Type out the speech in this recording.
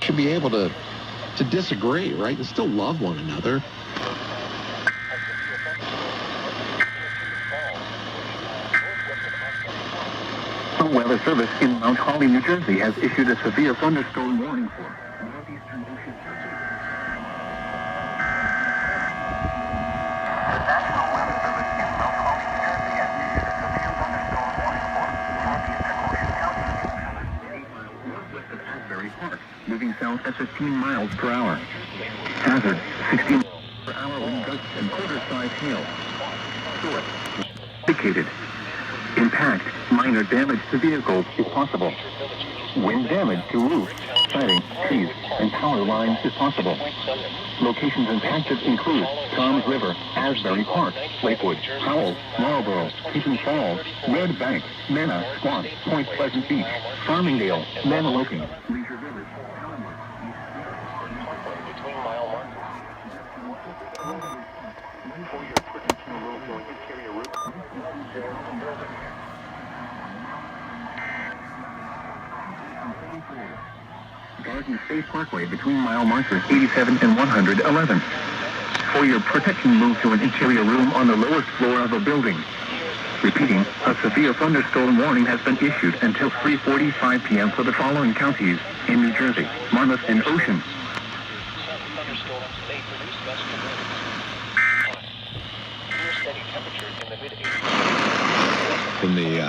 Should be able to disagree, right? And still love one another. The Weather Service in Mount Holly, New Jersey has issued a severe thunderstorm warning for northeastern Ocean. The National Weather Service in Mount Holly, New Jersey has issued a severe thunderstorm warning for northeastern Ocean County, 8 miles northwest of Asbury Park, moving south at 15 miles per hour. Hazard, 16 miles per hour wind gusts and quarter-size hail. Source, indicated. Impact, minor damage to vehicles is possible. Wind damage to roofs, siding, trees, and power lines is possible. Locations impacted include Toms River, Asbury Park, Lakewood, Howell, Marlboro, Pigeon Falls, Red Bank, Mena, Squat, Point Pleasant Beach, Farmingdale, Manahawkin, Leisure Village, Garden State Parkway between mile markers 87 and 111. For your protection, move to an interior room on the lowest floor of a building. Repeating, a severe thunderstorm warning has been issued until 3:45 p.m. for the following counties in New Jersey: Monmouth and Ocean. From the